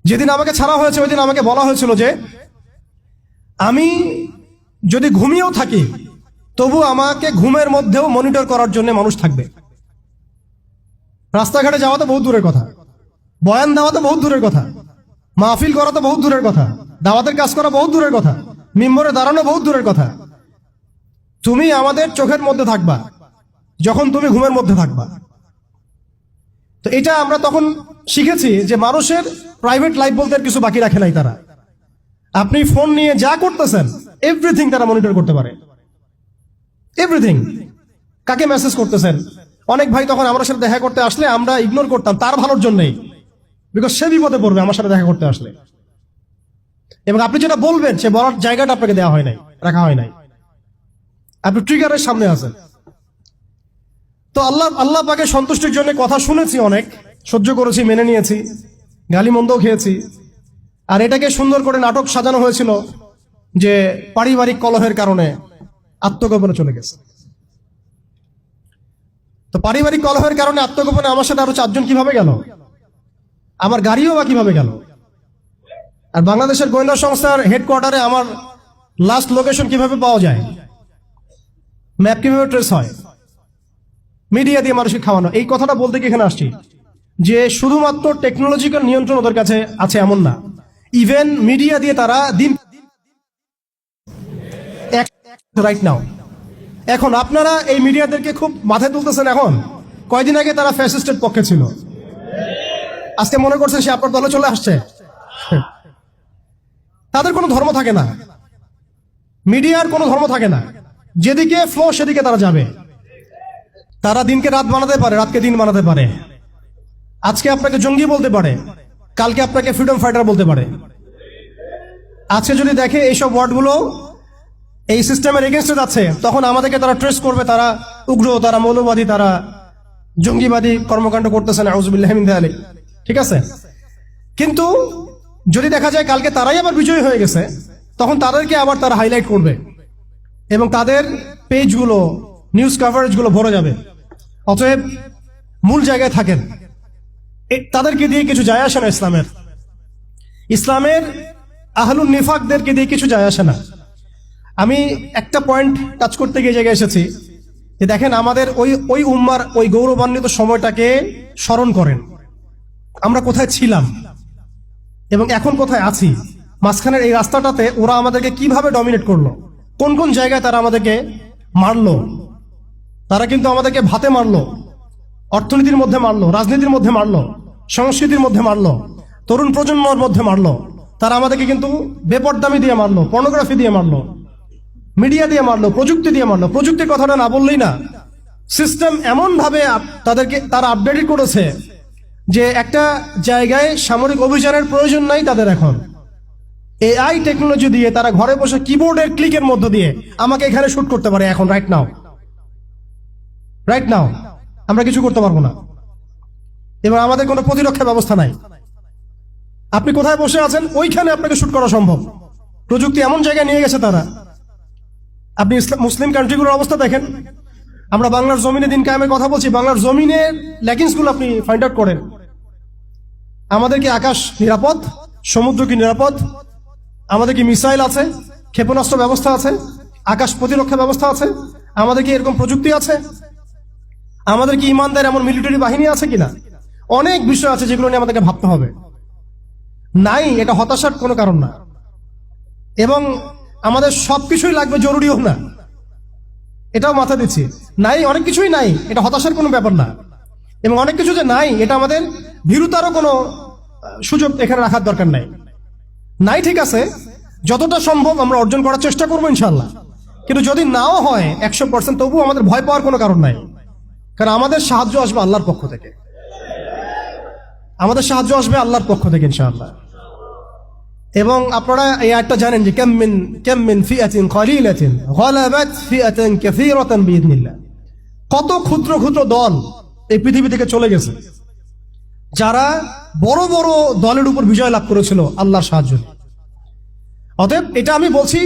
যেদিন আমাকে ছাড়া হয়েছে ওই দিন আমাকে বলা হয়েছিল যে আমি যদি ঘুমিয়েও থাকি তবু আমাকে ঘুমের মধ্যেও মনিটর করার জন্য মানুষ থাকবে। রাস্তাঘাটে যাওয়া তো বহুত দূরের কথা, বয়ান দেওয়া তো বহুত দূরের কথা, মাহফিল করা তো বহুত দূরের কথা, দাওয়াতের কাজ করা বহুত দূরের কথা, মিম্বরে দাঁড়ানো বহুত দূরের কথা। তুমি আমাদের চোখের মধ্যে থাকবা যখন তুমি ঘুমের মধ্যে থাকবা। তো এটা আমরা তখন শিখেছি যে মানুষের প্রাইভেট লাইফ বলতে আর কিছু বাকি রাখে নাই তারা। আপনি ফোন নিয়ে যা করতেছেন এভরিথিং তারা মনিটর করতে পারে, এভরিথিং। কাকে মেসেজ করতেছেন, অনেক ভাই তখন আমার সাথে দেখা করতে আসলে আমরা ইগনোর করতাম তার ভালোর জন্যই, বিকজ সে বিপদে পড়বে আমার সাথে দেখা করতে আসলে। এবং আপনি যেটা বলবেন সে বলার জায়গাটা আপনাকে দেওয়া হয় নাই, রাখা হয় নাই, আপনি ট্রিগারের সামনে আছেন। তো আল্লাহ পাকে সন্তুষ্টির জন্য কথা শুনেছি, অনেক সহ্য করেছি, মেনে নিয়েছি, গালি মন্দও খেয়েছি। আর এটাকে সুন্দর করে নাটক সাজানো হয়েছিল যে পারিবারিক কলহের কারণে আত্মগোপনে চলে গেছে। তো পারিবারিক কলহের কারণে আত্মগোপনে আমার সাথে আরো 4 জন কিভাবে গেল, আমার গাড়িও বা কিভাবে গেল, আর বাংলাদেশের গোয়েন্দা সংস্থার হেডকোয়ার্টারে আমার লাস্ট লোকেশন কিভাবে পাওয়া যায়, ম্যাপ কিভাবে ট্রেস হয়, মিডিয়া দিয়ে মানুষকে খাওয়ানো। এই কথাটা বলতে কি এখানে আসছি যে শুধুমাত্র টেকনোলজিক্যাল নিয়ন্ত্রণ ওদের কাছে আছে এমন না, ইভেন মিডিয়া দিয়ে তারা দিন রাইট নাও। এখন আপনারা এই মিডিয়াদেরকে খুব মাথায় তুলতেছেন, এখন কয়দিন আগে তারা ফ্যাসিস্টের পক্ষে ছিল, আজকে মনে করছে সে আপনার দলে চলে আসছে। তাদের কোনো ধর্ম থাকে না, মিডিয়ার কোনো ধর্ম থাকে না, যেদিকে ফ্লো সেদিকে তারা যাবে। তারা দিনকে রাত বানাতে পারে, রাতকে দিন বানাতে পারে। আজকে আপনাকে জঙ্গি বলতে পারে, কালকে আপনাকে ফ্রিডম ফাইটার বলতে পারে। আজকে যদি দেখে এইসব ওয়ার্ডগুলো এই সিস্টেমের এগেনস্টে যাচ্ছে, তখন আমাদেরকে তারা ট্রেস করবে, তারা উগ্র, তারা মৌলবাদী, তারা জঙ্গিবাদী কর্মকাণ্ড করতেছেন, আউযুবিল্লাহি মিন যালিক। ঠিক আছে, কিন্তু যদি দেখা যায় কালকে তারাই আবার বিজয়ী হয়ে গেছে, তখন তাদেরকে আবার তারা হাইলাইট করবে এবং তাদের পেজগুলো, নিউজ কভারেজগুলো ভরে যাবে। অতএব মূল জায়গায় থাকেন, তাদেরকে দিয়ে কিছু যায় আসে না। ইসলামের আহলুন নিফাকদেরকে দিয়ে কিছু যায় আসে না। আমি একটা পয়েন্ট টাচ করতে গিয়ে জায়গায় এসেছি যে দেখেন, আমাদের ওই উম্মার ওই গৌরবান্বিত সময়টাকে স্মরণ করেন, আমরা কোথায় ছিলাম এবং এখন কোথায় আছি। মাঝখানের এই রাস্তাটাতে ওরা আমাদেরকে কিভাবে ডমিনেট করলো, কোন কোন জায়গায় তারা আমাদেরকে মারলো। তারা কিন্তু আমাদেরকে ভাতে মারলো, অর্থনীতির মধ্যে মারলো, রাজনীতির মধ্যে মারলো, সংস্কৃতির মধ্যে মারলো, তরুণ প্রজন্মের মধ্যে মারলো। তারা আমাদেরকে কিন্তু বেপরদামি দিয়ে মারলো, পর্নোগ্রাফি দিয়ে মারলো, মিডিয়া দিয়ে মারলো, প্রযুক্তি দিয়ে মারলো। প্রযুক্তির কথাটা না বললেই না, সিস্টেম এমন ভাবে তারা আপডেট করেছে যে একটা জায়গায় সামরিক অভিযানের প্রয়োজন নাই তাদের। এখন এআই টেকনোলজি দিয়ে তারা ঘরে বসে কিবোর্ডের ক্লিকের মধ্য দিয়ে আমাকে এখানে শুট করতে পারে। এখন রাইট নাও আমরা কিছু করতে পারবো না, এবং আমাদের কোনো প্রতিরক্ষা ব্যবস্থা নাই। আপনি কোথায় বসে আছেন ওইখানে আপনাকে শুট করা সম্ভব। প্রযুক্তি এমন জায়গায় নিয়ে গেছে তারা। আপনি মুসলিম কান্ট্রিগুলোর অবস্থা দেখেন। আমরা বাংলার জমিনে দিন কায়েমের কথা বলছি, বাংলার জমিনের ল্যাকিংসগুলো আপনি ফাইন্ড আউট করেন। আমাদের কি আকাশ নিরাপদ, সমুদ্র কি নিরাপদ, আমাদের কি মিসাইল আছে, ক্ষেপণাস্ত্র ব্যবস্থা আছে, আকাশ প্রতিরক্ষা ব্যবস্থা আছে, আমাদের কি এরকম প্রযুক্তি আছে, আমাদের কি ইমানদার এমন মিলিটারি বাহিনী আছে কিনা। অনেক বিষয় আছে যেগুলো নিয়ে আমাদেরকে ভাবতে হবে। নাই, এটা হতাশার কোনো কারণ না। এবং আমাদের সবকিছুই লাগবে, জরুরিও না, এটাও মাথা দিচ্ছি। নাই, অনেক কিছুই নাই, এটা হতাশার কোনো ব্যাপার না। এবং অনেক কিছু যে নাই, এটা আমাদের ভীরুতারও কোনো সুযোগ এখানে রাখার দরকার নাই। ঠিক আছে, যতটা সম্ভব আমরা অর্জন করার চেষ্টা করবো ইনশাল্লাহ। কিন্তু যদি নাও হয় 100%, তবু আমাদের ভয় পাওয়ার কোনো কারণ নাই, কারণ আমাদের সাহায্য আসবে আল্লাহর পক্ষ থেকে। আমাদের সাহায্য আসবে আল্লাহর পক্ষ থেকে ইনশাআল্লাহ। এবং আপনারা এই আয়াতটা জানেন যে কাম মিন ফিআতিন কালিলাতিন গালাবাত ফিআতান কাসীরাতান বিইذنিল্লাহ। কত ক্ষুদ্র ক্ষুদ্র দল এই পৃথিবী থেকে চলে গেছে, যারা বড় বড় দলের উপর বিজয় লাভ করেছিল আল্লাহর সাহায্য। অতএব এটা আমি বলছি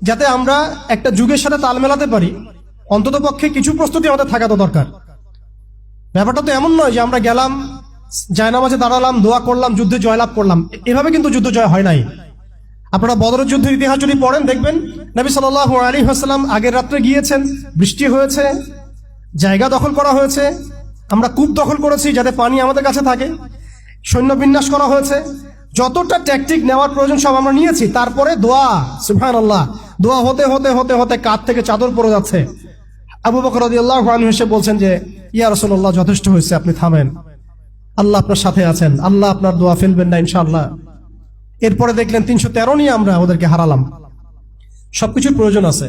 যাতে আমরা একটা যুগের সাথে তাল মেলাতে পারি, অন্তত পক্ষে কিছু প্রস্তুতি আমাদের থাকা তো দরকার। ব্যাপারটা তো এমন নয় যে আমরা গেলাম, জায়নামাজে দাঁড়ালাম, দোয়া করলাম, যুদ্ধে জয়লাভ করলাম, এভাবে কিন্তু যুদ্ধ জয় হয় নাই। আপনারা বদরের যুদ্ধের ইতিহাস যদি পড়েন দেখবেন নবী সাল্লাল্লাহু আলাইহি ওয়াসাল্লাম আগের রাত্রে গিয়েছেন, বৃষ্টি হয়েছে, জায়গা দখল করা হয়েছে, আমরা কূপ দখল করেছি যাতে পানি আমাদের কাছে থাকে, সৈন্য বিন্যাস করা হয়েছে, যতটা ট্যাকটিক নেওয়ার প্রয়োজন সব আমরা নিয়েছি। তারপরে দোয়া, সুবহানাল্লাহ, দোয়া হতে হতে হতে হতে কাঁধ থেকে চাদর পড়ে যাচ্ছে। আবু বকর রাদিয়াল্লাহু আনহু এসে বলছেন যে ইয়া রাসূলুল্লাহ, যথেষ্ট হয়েছে, আপনি থামেন, আল্লাহ আপনার সাথে আছেন, আল্লাহ আপনার দোয়া ফেলবেন না ইনশাআল্লাহ। এরপরে দেখলেন 313 নিয়ে আমরা ওদেরকে হারালাম। সবকিছুর প্রয়োজন আছে।